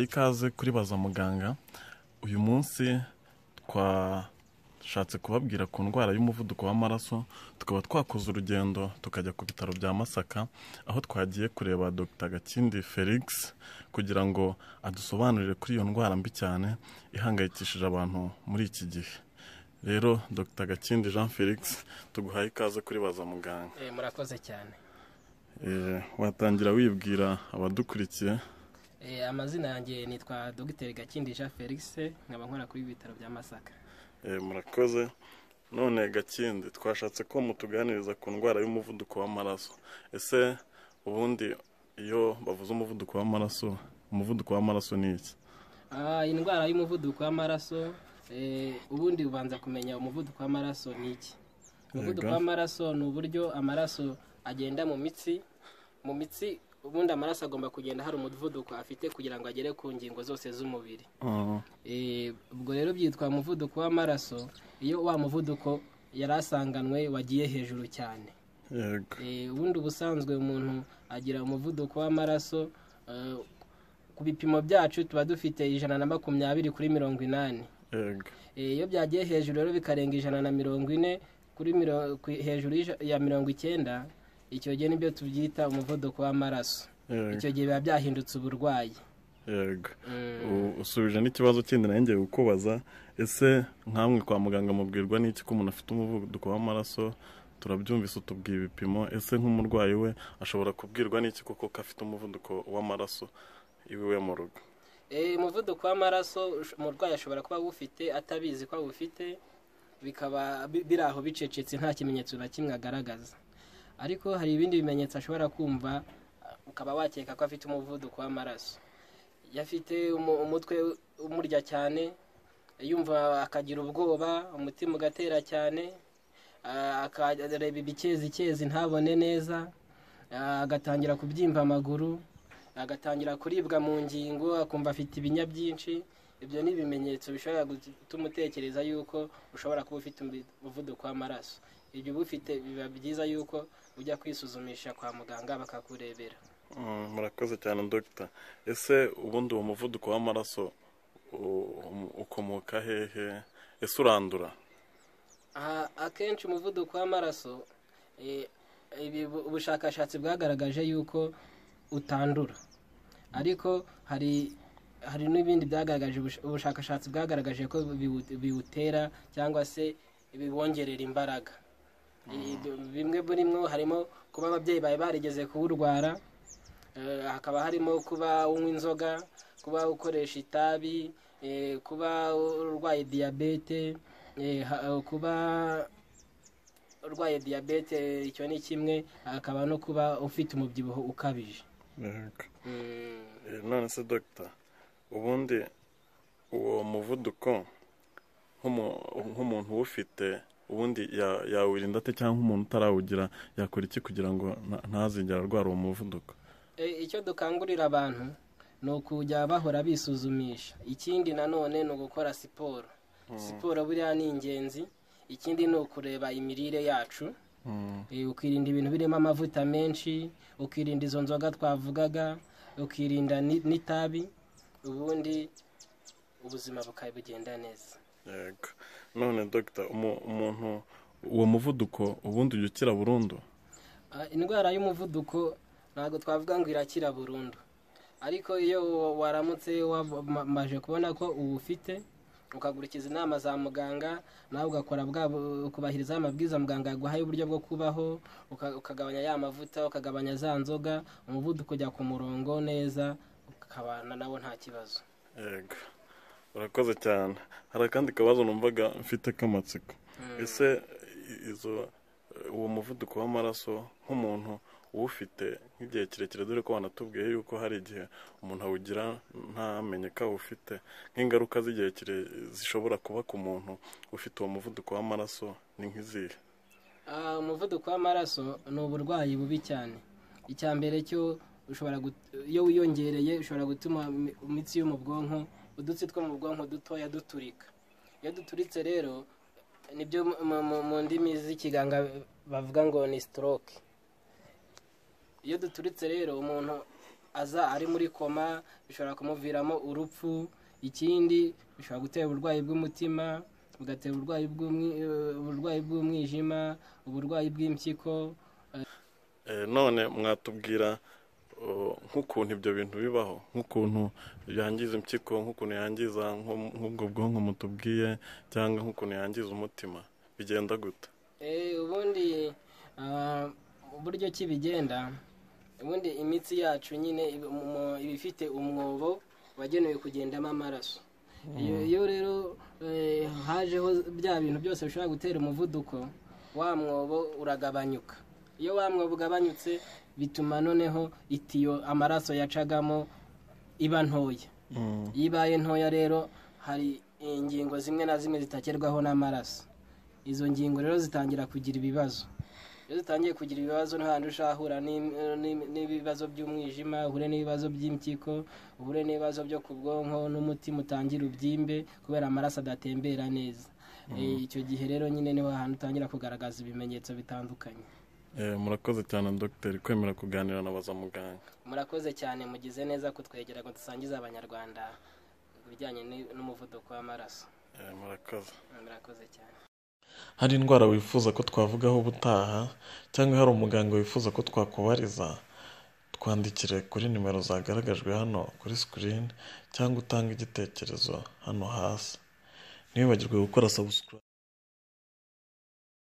tuguhaye ikaze kuri Baza Muganga. Uyu munsi twashatse kubabwira ku ndwara y'umuvuduko w'amaraso, tukaba twakoze urugendo tukajya ku bitaro bya Masaka, aho twagiye kureba Dr. Gakindi Felix kugira ngo adusobanurire kuri iyo ndwara mbi cyane ihangayikishije abantu muri iki gihe. Rero Dr. Gakindi Jean Felix, tuguhaye ikaze kuri Baza Muganga. Murakoze cyane. Watangira wibwira abadukurikiye? Amazina yanjye nitwa Dr. Gakindi Jean Felix, nkaba nkora kuri bitaro bya Masaka. Murakoze. None Gakindi, twashatse ko mutuganiriza ku ndwara y'umuvuduko w'amaraso. Ese ubundi iyo bavuze umuvuduko w'amaraso ni iki? Indwara y'umuvuduko w'amaraso, ubundi ubanza kumenya umuvuduko w'amaraso ni iki. Umuvuduko w'amaraso ni uburyo amaraso agenda mu mitsi. Ubundi amaraso agomba kugenda hari umuvuduko afite kugira ngo agere ku ngingo zose z'umubiri. Ubwo rero byitwa umuvuduko w'amaraso iyo wa muvuduko yarasanganwe wagiye hejuru cyane. Ubundi ubusanzwe umuntu agira umuvuduko w'amaraso, ku bipimo byacu tuba dufite 120/80. Iyo byagiye hejuru rero bikarenga 140 hejuru ya 90, icyo gihe nibyo tubyita umuvuduko w'amaraso. Icyo gihe biba byahindutse uburwayi. Usubije n'ikibazo kindi nanjye gukubaza, ese nkamwe kwa muganga mubwirwa n'iki ko umuntu afite umuvuduko w'amaraso? Turabyumvise utubwiye ibipimo, ese nk'umurwayi we ashobora kubwirwa n'iki koko ko afite umuvuduko w'amaraso iwe mu rugo? Umuvuduko w'amaraso umurwayi ashobora kuba awufite atabizi ko awufite, bikaba biri aho bicecetse nta kimenyetso na kimwe agaragaza. Ariko hari ibindi bimenyetso ashobora kumva ukaba wakeka ko afite umuvuduko w'amaraso. Yafite umutwe umurya cyane, yumva akagira ubwoba, umutima ugatera cyane, akareba ibikezi ntabone neza, agatangira kubyimba amaguru, agatangira kuribwa mu ngingo, akumva afite ibinya byinshi. Ibyo ni ibimenyetso bishobora gutuma utekereza yuko ushobora kuba ufite umuvuduko w'amaraso. Ibyo bufite biba byiza yuko ujya kwisuzumisha kwa muganga bakakurebera. Murakoze cyane Dr. Ese ubundi uwo muvuduko w'amaraso ukomoka hehe? Ese urandura? Akenshi umuvuduko w'amaraso, ubushakashatsi bwagaragaje yuko utandura, ariko hari n'ibindi byagaragaje, ubushakashatsi bwagaragaje ko biwutera cyangwa se bibongerera imbaraga. Bimwe muri mwo harimo kuba ababyeyi bawe barigeze kuwurwara, hakaba harimo kuba unywa inzoga, kuba ukoresha itabi, kuba urwaye diyabete, icyo ni kimwe, hakaba no kuba ufite umubyibuho ukabije. None se Dr. ubundi uwo muvuduko nk'umuntu uwufite ubundi yawurinda ate, cyangwa umuntu utarawugira yakora iki kugira ngo ntazigera arwara uwo muvuduko? Icyo dukangurira abantu ni ukujya bahora bisuzumisha. Ikindi nanone ni ugukora siporo. Siporo buriya ni ingenzi. Ikindi ni ukureba imirire yacu, ukirinda ibintu birimo amavuta menshi, ukirinda izo nzoga twavugaga, ukirinda n'itabi, ubundi ubuzima bukagenda neza. None Dr. umuntu uwo muvuduko ubundi ujya ukira burundu? Indwara y'umuvuduko ntabwo twavuga ngo irakira burundu, ariko iyo waramutse wamaje kubona ko uwufite, ukagurikiza inama za muganga, nawe ugakora ukubahiriza amabwiriza muganga yaguhaye uburyo bwo kubaho, ukagabanya ya mavuta, ukagabanya za nzoga, umuvuduko ujya ku murongo neza, ukabana nawo nta kibazo. Urakoze cyane. Hari akandi kabazo numvaga mfite k'amatsiko. Ese uwo muvuduko w'amaraso nk'umuntu uwufite nk'igihe kirekire, dore ko wanatubwiye yuko hari igihe umuntu awugira ntamenye ko awufite, nk'ingaruka z'igihe kirekire zishobora kuba ku muntu ufite uwo muvuduko w'amaraso ni nk'izihe? Umuvuduko w'amaraso ni uburwayi bubi cyane. Icya mbere cyo iyo wiyongereye ushobora gutuma imitsi yo mu bwonko, udutsi two mu bwonko dutoya duturika. Iyo duturitse rero nibyo mu ndimi z'ikiganga bavuga ngo ni stroke. Iyo duturitse rero umuntu aza ari muri koma, bishobora kumuviramo urupfu. Ikindi bishobora gutera uburwayi bw'umutima, bugatera uburwayi bw'umwijima, uburwayi bw'impyiko. None mwatubwira nk'ukuntu ibyo bintu bibaho, nk'ukuntu yangiza impyiko, nk'ukuntu yangiza nk'ubwo bwonko mutubwiye, cyangwa nk'ukuntu yangiza umutima, bigenda gute? Ubundi uburyo ki bigenda, ubundi imitsi yacu nyine iba ifite umwobo wagenewe kugendamo amaraso. Iyo rero hajeho bya bintu byose bishobora gutera umuvuduko, wa mwobo uragabanyuka. Iyo wa mwobo ugabanyutse bituma noneho itiyo amaraso yacagamo iba ntoya. Iyo ibaye ntoya rero hari ingingo zimwe na zimwe zitagerwaho n'amaraso. Izo ngingo rero zitangira kugira ibibazo. Iyo zitangiye kugira ibibazo ntahandi ushahura n'ibibazo by'umwijima, uhure n'ibibazo by'impyiko, uhure n'ibibazo byo ku bwonko, n'umutima utangira ubyimbe kubera amaraso adatembera neza. Icyo gihe rero nyine niho hantu utangira kugaragaza ibimenyetso bitandukanye. Murakoze cyane dogiteri kwemera kuganira na Bazamuganga. Murakoze cyane, mugize neza kutwegera ngo dusangize abanyarwanda ibijyanye n'umuvuduko w'amaraso. Murakoze cyane. Hari indwara wifuza ko twavugaho ubutaha, cyangwa hari umuganga wifuza ko twakubariza, twandikire kuri nimero zagaragajwe hano kuri screen, cyangwa utanga igitekerezo hano hasi. Ntiwibagirwe gukora subscribe.